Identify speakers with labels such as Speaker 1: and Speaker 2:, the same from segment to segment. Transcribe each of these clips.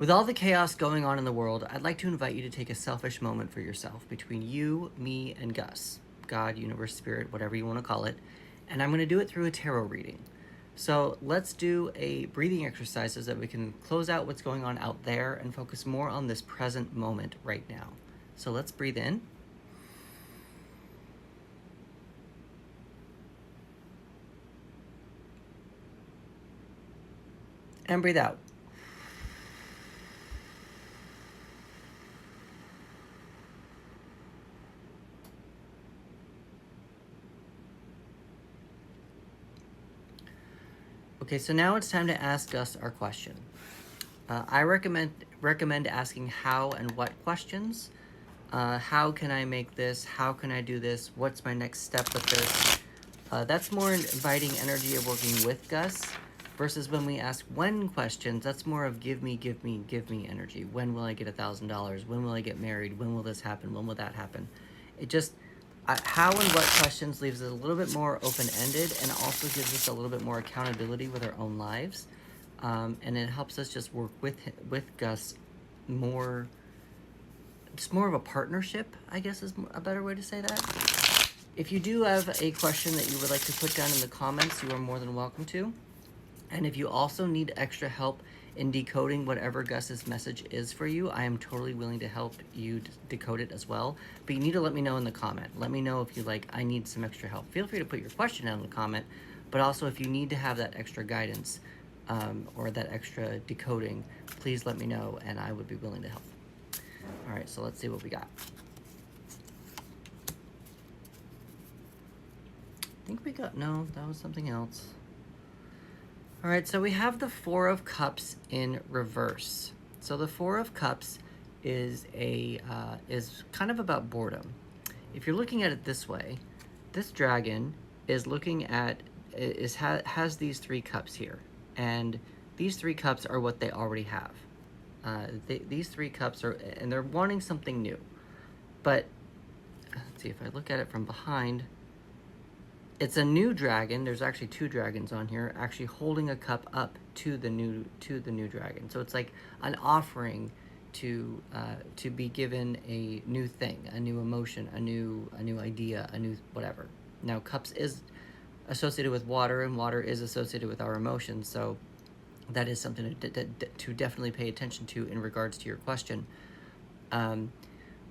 Speaker 1: With all the chaos going on in the world, I'd like to invite you to take a selfish moment for yourself between you, me, and Gus. God, universe, spirit, whatever you want to call it. And I'm going to do it through a tarot reading. So let's do a breathing exercise so that we can close out what's going on out there and focus more on this present moment right now. So let's breathe in. And breathe out. Okay, so now it's time to ask us our question. I recommend asking how and what questions. How can I make this? How can I do this? What's my next step with this? That's more inviting energy of working with Gus versus when we ask when questions, that's more of give me energy. When will I get $1,000? When will I get married? When will this happen? When will that happen? It just, how and what questions leaves it a little bit more open-ended and also gives us a little bit more accountability with our own lives. And it helps us just work with Gus more. It's more of a partnership, I guess is a better way to say that. If you do have a question that you would like to put down in the comments, you are more than welcome to. And if you also need extra help in decoding whatever Gus's message is for you, I am totally willing to help you decode it as well. But you need to let me know in the comment. Let me know if you I need some extra help. Feel free to put your question down in the comment, but also if you need to have that extra guidance or that extra decoding, please let me know and I would be willing to help. All right, so let's see what we got. I think we got, no, that was something else. All right, so we have the Four of Cups in reverse. So the Four of Cups is kind of about boredom. If you're looking at it this way, this dragon is looking at has these three cups here, and these three cups are what they already have. These three cups are, and they're wanting something new. But let's see if I look at it from behind. It's a new dragon. There's actually two dragons on here, actually holding a cup up to the new dragon. So it's like an offering to be given a new thing, a new emotion, a new idea, a new whatever. Now, cups is associated with water, and water is associated with our emotions. So that is something to definitely pay attention to in regards to your question.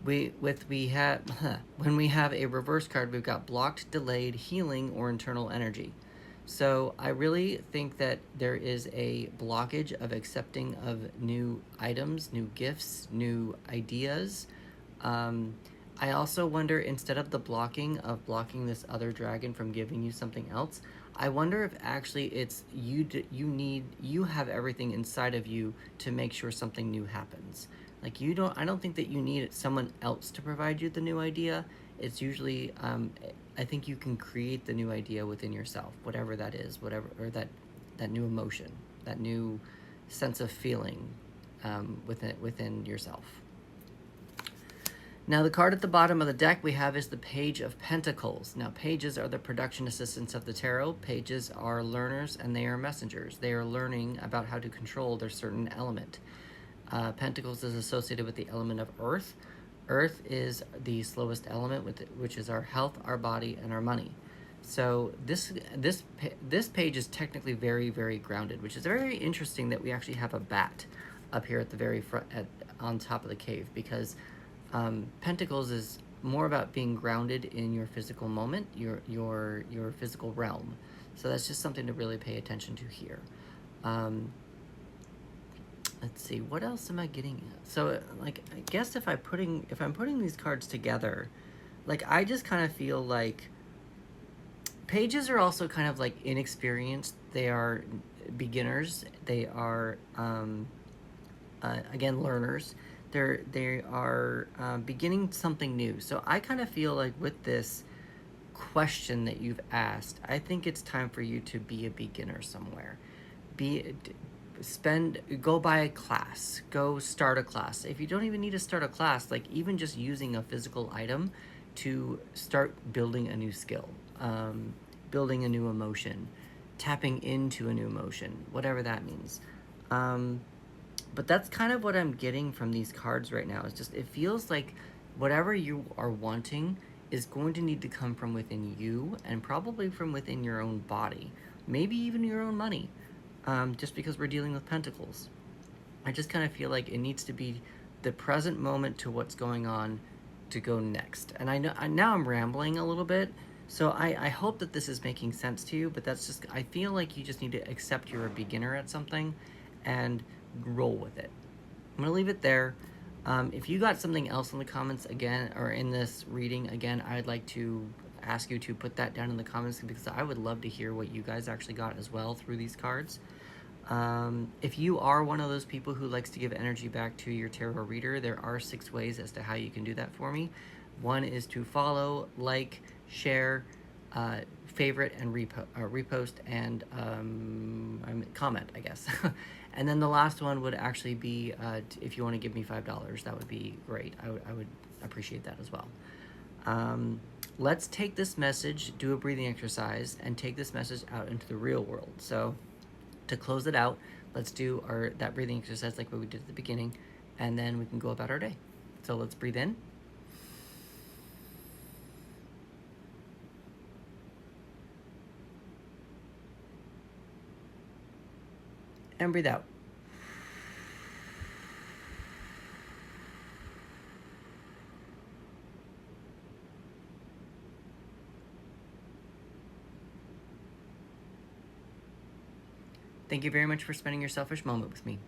Speaker 1: When we have a reverse card, we've got blocked, delayed, healing, or internal energy. So I really think that there is a blockage of accepting of new items, new gifts, new ideas. I also wonder, instead of the blocking this other dragon from giving you something else, I wonder if actually it's you have everything inside of you to make sure something new happens. Like I don't think that you need someone else to provide you the new idea. It's usually, I think you can create the new idea within yourself, whatever that is, or that new emotion, that new sense of feeling within yourself. Now, the card at the bottom of the deck we have is the Page of Pentacles. Now, pages are the production assistants of the tarot. Pages are learners and they are messengers. They are learning about how to control their certain element. Pentacles is associated with the element of earth. Earth is the slowest element, which is our health, our body, and our money. So this page is technically very, very grounded, which is very interesting that we actually have a bat up here at the very front, on top of the cave, because Pentacles is more about being grounded in your physical moment, your physical realm. So that's just something to really pay attention to here. Let's see, what else am I getting at? So, like, I guess if I'm putting these cards together, like, I just kind of feel like pages are also kind of like inexperienced. They are beginners. They are, again, learners. They are beginning something new. So I kind of feel like with this question that you've asked, I think it's time for you to be a beginner somewhere. Go buy a class, go start a class. If you don't even need to start a class, like even just using a physical item to start building a new skill, building a new emotion, tapping into a new emotion, whatever that means. But that's kind of what I'm getting from these cards right now. It's just, it feels like whatever you are wanting is going to need to come from within you and probably from within your own body, maybe even your own money, just because we're dealing with pentacles. I just kind of feel like it needs to be the present moment to what's going on to go next. And now I'm rambling a little bit, so I hope that this is making sense to you, but that's just, I feel like you just need to accept you're a beginner at something and roll with it. I'm going to leave it there. If you got something else in the comments again, or in this reading again, I'd like to ask you to put that down in the comments because I would love to hear what you guys actually got as well through these cards. If you are one of those people who likes to give energy back to your tarot reader, there are 6 ways as to how you can do that for me. One is to follow, like, share, favorite, and repost, and comment, I guess. And then the last one would actually be if you want to give me $5, that would be great. I would appreciate that as well. Let's take this message, do a breathing exercise, and take this message out into the real world. So to close it out, let's do that breathing exercise like what we did at the beginning, and then we can go about our day. So let's breathe in. And breathe out. Thank you very much for spending your selfish moment with me.